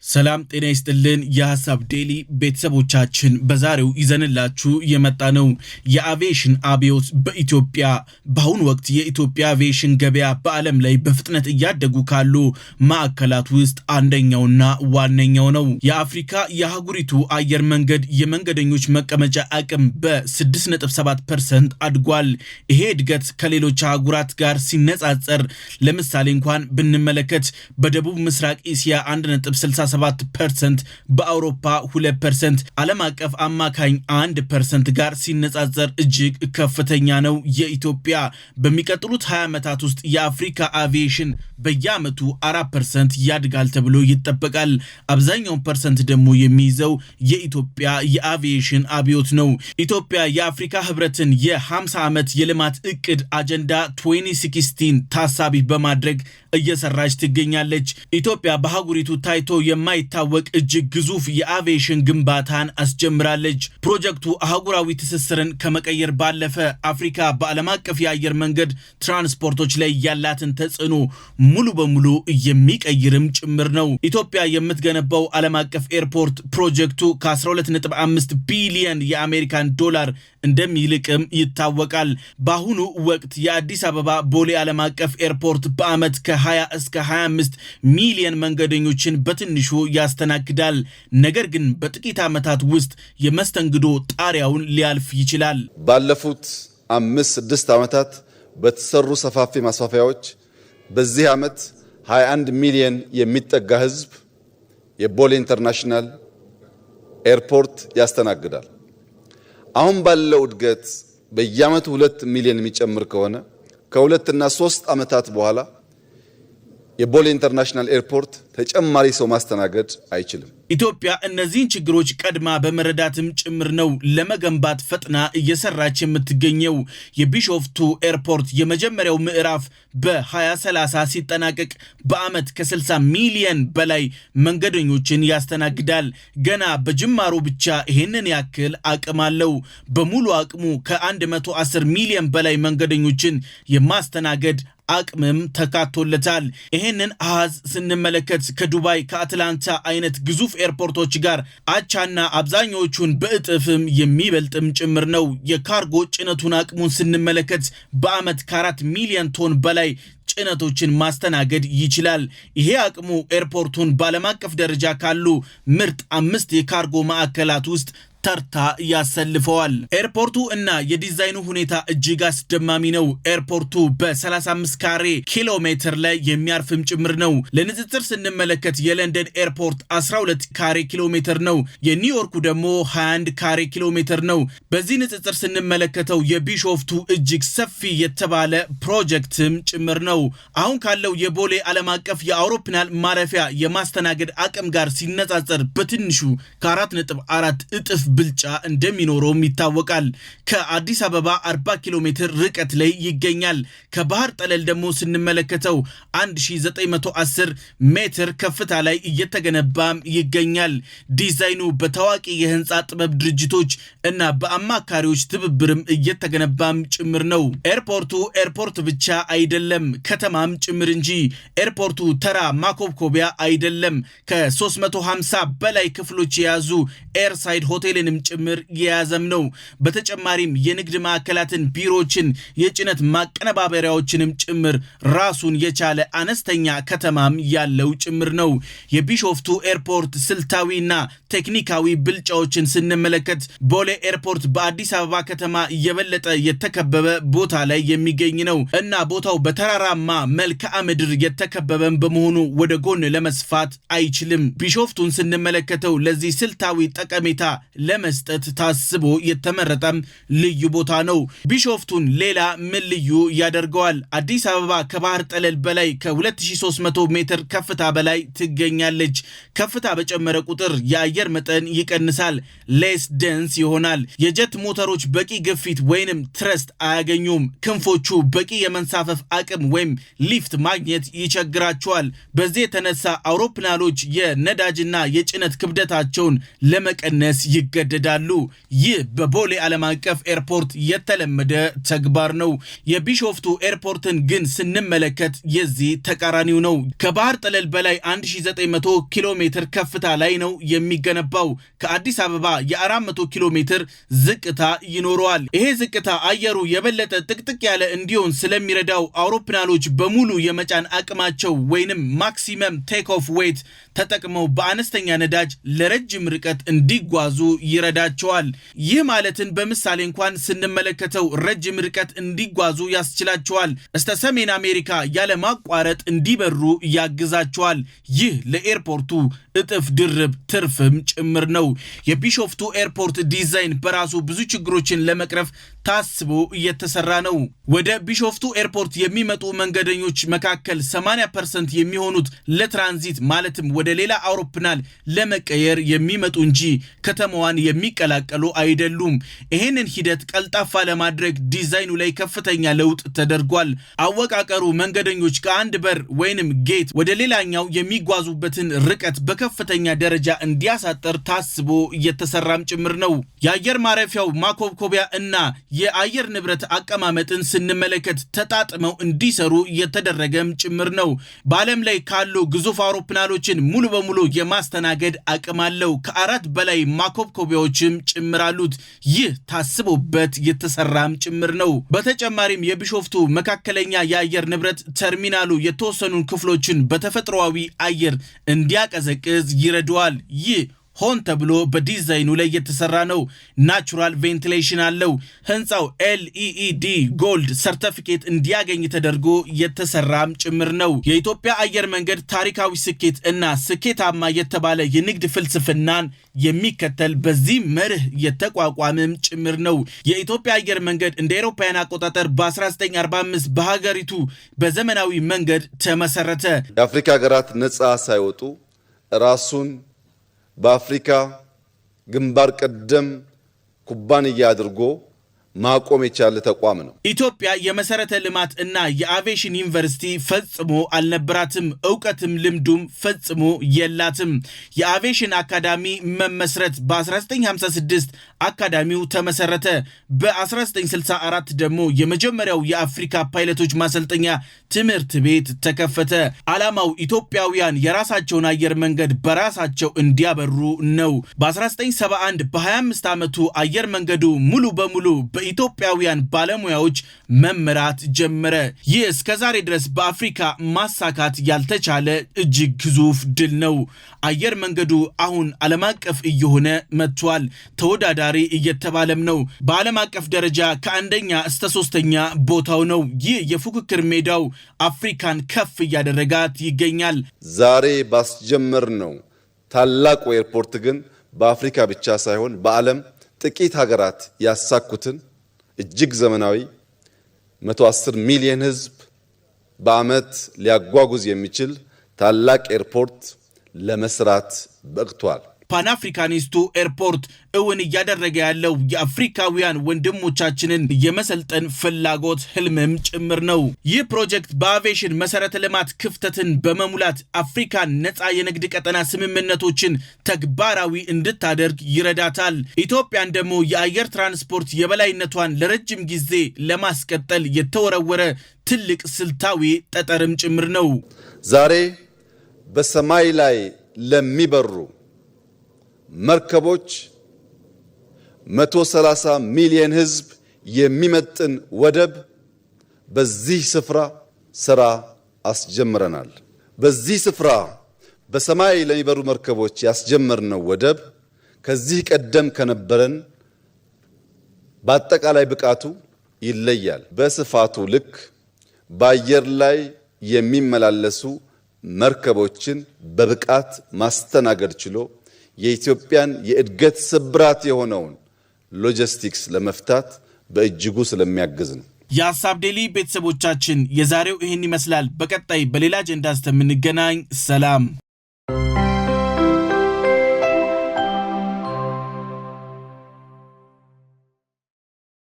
ሰላም ጤና ይስጥልን የሐሳብ ዴሊ ቤተሰቦቻችን በዛሬው ይዘንላችሁ የመጣነው የአቪዬሽን አብዮት በኢትዮጵያ በአሁኑ ወቅት የኢትዮጵያ አቪዬሽን ገበያ በዓለም ላይ በፍጥነት እያደጉ ካሉ ማዕከላት ውስጥ አንደኛውና ዋነኛው ነው። የአፍሪካ የአህጉሪቱ አየር መንገድ የመንገደኞች መቀመጫ አቅም በ6.7% አድጓል። ይሄ እድገት ከሌሎች አህጉራት ጋር ሲነጻጸር ለምሳሌ እንኳን ብንመለከት በደቡብ ምስራቅ እስያ 1.67% በአውሮፓ 2% ዓለም አቀፍ አማካኝ 1% ጋር ሲነጻጸር እጅግ ከፍተኛ ነው። የኢትዮጵያ በሚቀጥሉት 20 ዓመታት ውስጥ የአፍሪካ አቪዬሽን በየዓመቱ 4% ያድጋል ተብሎ ይጠበቃል። አብዛኛው ፐርሰንት ደግሞ የሚይዘው የኢትዮጵያ የአቪዬሽን አብዮት ነው። ኢትዮጵያ የአፍሪካ ህብረትን የ50 ዓመት የልማት እቅድ አጀንዳ 2016 ታሳቢ በማድረግ እየሰራች ትገኛለች። ኢትዮጵያ በአህጉሪቱ ታይቶ የማይታወቅ እጅግ ግዙፍ የአቪዬሽን ግንባታን አስጀምራለች። ፕሮጀክቱ አህጉራዊ ትስስርን ከመቀየር ባለፈ አፍሪካ በዓለም አቀፍ የአየር መንገድ ትራንስፖርቶች ላይ ያላትን ተጽዕኖ ሙሉ በሙሉ የሚቀይርም ጭምር ነው። ኢትዮጵያ የምትገነባው ዓለም አቀፍ ኤርፖርት ፕሮጀክቱ ከ12.5 ቢሊዮን የአሜሪካን ዶላር እንደሚልቅም ይታወቃል። በአሁኑ ወቅት የአዲስ አበባ ቦሌ ዓለም አቀፍ ኤርፖርት በዓመት ከ20 እስከ 25 ሚሊዮን መንገደኞችን በትንሹ ያስተናግዳል። ነገር ግን በጥቂት ዓመታት ውስጥ የመስተንግዶ ጣሪያውን ሊያልፍ ይችላል። ባለፉት 5-6 ዓመታት በተሰሩ ሰፋፊ ማስፋፊያዎች በዚህ ዓመት 21 ሚሊዮን የሚጠጋ ህዝብ የቦሌ ኢንተርናሽናል ኤርፖርት ያስተናግዳል። አሁን ባለው እድገት በየዓመቱ 2 ሚሊዮን የሚጨምር ከሆነ ከ2 እና 3 ዓመታት በኋላ የቦሌ ኢንተርናሽናል ኤርፖርት ተጨማሪ ሰው ማስተናገድ አይችልም። ኢትዮጵያ እነዚህን ችግሮች ቀድማ በመረዳትም ጭምር ነው ለመገንባት ፈጥና እየሰራች የምትገኘው። የቢሾፍቱ ኤርፖርት የመጀመሪያው ምዕራፍ በ2030 ሲጠናቀቅ በዓመት ከ60 ሚሊዮን በላይ መንገደኞችን ያስተናግዳል። ገና በጅማሮ ብቻ ይህንን ያክል አቅም አለው። በሙሉ አቅሙ ከ110 ሚሊዮን በላይ መንገደኞችን የማስተናገድ አቅምም ተካቶለታል። ይሄንን አሃዝ ስንመለከት ከዱባይ ከአትላንታ አይነት ግዙፍ ኤርፖርቶች ጋር አቻና አብዛኞቹን በእጥፍም የሚበልጥም ጭምር ነው። የካርጎ ጭነቱን አቅሙን ስንመለከት በዓመት ከ4 ሚሊዮን ቶን በላይ ጭነቶችን ማስተናገድ ይችላል። ይሄ አቅሙ ኤርፖርቱን በዓለም አቀፍ ደረጃ ካሉ ምርጥ 5 የካርጎ ማዕከላት ውስጥ ተርታ ያሰልፈዋል። ኤርፖርቱ እና የዲዛይኑ ሁኔታ እጅግ አስደማሚ ነው። ኤርፖርቱ በ35 ካሬ ኪሎ ሜትር ላይ የሚያርፍም ጭምር ነው። ለንጽጽር ስንመለከት የለንደን ኤርፖርት 12 ካሬ ኪሎ ሜትር ነው። የኒውዮርኩ ደግሞ 21 ካሬ ኪሎ ሜትር ነው። በዚህ ንጽጽር ስንመለከተው የቢሾፍቱ እጅግ ሰፊ የተባለ ፕሮጀክትም ጭምር ነው። አሁን ካለው የቦሌ ዓለም አቀፍ የአውሮፕላን ማረፊያ የማስተናገድ አቅም ጋር ሲነጻጸር በትንሹ ከ4.4 እጥፍ ብልጫ እንደሚኖረውም ይታወቃል። ከአዲስ አበባ 40 ኪሎ ሜትር ርቀት ላይ ይገኛል። ከባህር ጠለል ደግሞ ስንመለከተው 1910 ሜትር ከፍታ ላይ እየተገነባም ይገኛል። ዲዛይኑ በታዋቂ የህንፃ ጥበብ ድርጅቶች እና በአማካሪዎች ትብብርም እየተገነባም ጭምር ነው። ኤርፖርቱ ኤርፖርት ብቻ አይደለም ከተማም ጭምር እንጂ። ኤርፖርቱ ተራ ማኮብኮቢያ አይደለም። ከ350 በላይ ክፍሎች የያዙ ኤርሳይድ ሆቴልን ጭምር የያዘም ነው። በተጨማሪም የንግድ ማዕከላትን፣ ቢሮችን፣ የጭነት ማቀነባበሪያዎችንም ጭምር ራሱን የቻለ አነስተኛ ከተማም ያለው ጭምር ነው። የቢሾፍቱ ኤርፖርት ስልታዊና ቴክኒካዊ ብልጫዎችን ስንመለከት ቦሌ ኤርፖርት በአዲስ አበባ ከተማ የበለጠ የተከበበ ቦታ ላይ የሚገኝ ነው እና ቦታው በተራራማ መልክዓ ምድር የተከበበም በመሆኑ ወደ ጎን ለመስፋት አይችልም። ቢሾፍቱን ስንመለከተው ለዚህ ስልታዊ ጠቀሜታ ለመስጠት ታስቦ የተመረጠም ልዩ ቦታ ነው። ቢሾፍቱን ሌላ ምን ልዩ ያደርገዋል? አዲስ አበባ ከባህር ጠለል በላይ ከ2300 ሜትር ከፍታ በላይ ትገኛለች። ከፍታ በጨመረ ቁጥር የአየር መጠን ይቀንሳል፣ ሌስ ደንስ ይሆናል። የጀት ሞተሮች በቂ ግፊት ወይንም ትረስት አያገኙም። ክንፎቹ በቂ የመንሳፈፍ አቅም ወይም ሊፍት ማግኘት ይቸግራቸዋል። በዚህ የተነሳ አውሮፕላኖች የነዳጅና የጭነት ክብደታቸውን ለመቀነስ ይገደዳሉ። ይህ በቦሌ ዓለም አቀፍ ኤርፖርት የተለመደ ተግባር ነው። የቢሾፍቱ ኤርፖርትን ግን ስንመለከት የዚህ ተቃራኒው ነው። ከባህር ጠለል በላይ 1900 ኪሎ ሜትር ከፍታ ላይ ነው የሚገነባው። ከአዲስ አበባ የ400 ኪሎ ሜትር ዝቅታ ይኖረዋል። ይሄ ዝቅታ አየሩ የበለጠ ጥቅጥቅ ያለ እንዲሆን ስለሚረዳው አውሮፕላኖች በሙሉ የመጫን አቅማቸው ወይንም ማክሲመም ቴክ ኦፍ ዌይት ተጠቅመው በአነስተኛ ነዳጅ ለረጅም ርቀት እንዲጓዙ ይረዳቸዋል። ይህ ማለትን በምሳሌ እንኳን ስንመለከተው ረጅም ርቀት እንዲጓዙ ያስችላቸዋል። እስከ ሰሜን አሜሪካ ያለ ማቋረጥ እንዲበሩ ያግዛቸዋል። ይህ ለኤርፖርቱ እጥፍ ድርብ ትርፍም ጭምር ነው። የቢሾፍቱ ኤርፖርት ዲዛይን በራሱ ብዙ ችግሮችን ለመቅረፍ ታስቦ እየተሰራ ነው። ወደ ቢሾፍቱ ኤርፖርት የሚመጡ መንገደኞች መካከል 80% የሚሆኑት ለትራንዚት ማለትም ወደ ሌላ አውሮፕላን ለመቀየር የሚመጡ እንጂ ከተማዋን የሚቀላቀሉ አይደሉም። ይሄንን ሂደት ቀልጣፋ ለማድረግ ዲዛይኑ ላይ ከፍተኛ ለውጥ ተደርጓል። አወቃቀሩ መንገደኞች ከአንድ በር ወይንም ጌት ወደ ሌላኛው የሚጓዙበትን ርቀት በከፍተኛ ደረጃ እንዲያሳጠር ታስቦ እየተሰራም ጭምር ነው። የአየር ማረፊያው ማኮብኮቢያ እና የአየር ንብረት አቀማመጥን ስንመለከት ተጣጥመው እንዲሰሩ የተደረገም ጭምር ነው። በዓለም ላይ ካሉ ግዙፍ አውሮፕላኖችን ሙሉ በሙሉ የማስተናገድ አቅም አለው። ከ4 በላይ ማኮብኮቢያዎችም ጭምር አሉት። ይህ ታስቦበት የተሰራም ጭምር ነው። በተጨማሪም የቢሾፍቱ መካከለኛ የአየር ንብረት ተርሚናሉ የተወሰኑ ክፍሎችን በተፈጥሯዊ አየር እንዲያቀዘቅዝ ይረዳዋል። ይህ ሆን ተብሎ በዲዛይኑ ላይ የተሰራ ነው። ናቹራል ቬንቲሌሽን አለው። ህንፃው LEED ጎልድ ሰርቲፊኬት እንዲያገኝ ተደርጎ የተሰራም ጭምር ነው። የኢትዮጵያ አየር መንገድ ታሪካዊ ስኬት እና ስኬታማ የተባለ የንግድ ፍልስፍናን የሚከተል በዚህ መርህ የተቋቋመም ጭምር ነው። የኢትዮጵያ አየር መንገድ እንደ አውሮፓውያን አቆጣጠር በ1945 በሀገሪቱ በዘመናዊ መንገድ ተመሰረተ። የአፍሪካ ሀገራት ነፃ ሳይወጡ ራሱን በአፍሪካ ግንባር ቀደም ኩባንያ አድርጎ ማቆም የቻለ ተቋም ነው። ኢትዮጵያ የመሰረተ ልማት እና የአቪዬሽን ዩኒቨርሲቲ ፈጽሞ አልነበራትም። ዕውቀትም ልምዱም ፈጽሞ የላትም። የአቪዬሽን አካዳሚ መመስረት በ1956 አካዳሚው ተመሰረተ። በ1964 ደግሞ የመጀመሪያው የአፍሪካ ፓይለቶች ማሰልጠኛ ትምህርት ቤት ተከፈተ። ዓላማው ኢትዮጵያውያን የራሳቸውን አየር መንገድ በራሳቸው እንዲያበሩ ነው። በ1971 በ25 ዓመቱ አየር መንገዱ ሙሉ በሙሉ በኢትዮጵያውያን ባለሙያዎች መመራት ጀመረ። ይህ እስከዛሬ ድረስ በአፍሪካ ማሳካት ያልተቻለ እጅግ ግዙፍ ድል ነው። አየር መንገዱ አሁን ዓለም አቀፍ እየሆነ መጥቷል። ተወዳዳሪ እየተባለም ነው። በዓለም አቀፍ ደረጃ ከአንደኛ እስከ 3ኛ ቦታው ነው። ይህ የፉክክር ሜዳው አፍሪካን ከፍ እያደረጋት ይገኛል። ዛሬ ባስጀመር ነው ታላቁ ኤርፖርት ግን በአፍሪካ ብቻ ሳይሆን በዓለም ጥቂት ሀገራት ያሳኩትን እጅግ ዘመናዊ 110 ሚሊዮን ህዝብ በአመት ሊያጓጉዝ የሚችል ታላቅ ኤርፖርት ለመስራት በቅቷል። ፓን አፍሪካኒስቱ ኤርፖርት እውን እያደረገ ያለው የአፍሪካውያን ወንድሞቻችንን የመሰልጠን ፍላጎት ህልምም ጭምር ነው። ይህ ፕሮጀክት በአቪዬሽን መሰረተ ልማት ክፍተትን በመሙላት አፍሪካን ነፃ የንግድ ቀጠና ስምምነቶችን ተግባራዊ እንድታደርግ ይረዳታል። ኢትዮጵያን ደግሞ የአየር ትራንስፖርት የበላይነቷን ለረጅም ጊዜ ለማስቀጠል የተወረወረ ትልቅ ስልታዊ ጠጠርም ጭምር ነው። ዛሬ በሰማይ ላይ ለሚበሩ መርከቦች 130 ሚሊዮን ህዝብ የሚመጥን ወደብ በዚህ ስፍራ ስራ አስጀምረናል። በዚህ ስፍራ በሰማይ ለሚበሩ መርከቦች ያስጀመርነው ወደብ ከዚህ ቀደም ከነበረን በአጠቃላይ ብቃቱ ይለያል። በስፋቱ ልክ በአየር ላይ የሚመላለሱ መርከቦችን በብቃት ማስተናገድ ችሎ የኢትዮጵያን የእድገት ስብራት የሆነውን ሎጂስቲክስ ለመፍታት በእጅጉ ስለሚያግዝ ነው። የሀሳብ ዴሊ ቤተሰቦቻችን የዛሬው ይህን ይመስላል። በቀጣይ በሌላ አጀንዳ እስከምንገናኝ ሰላም።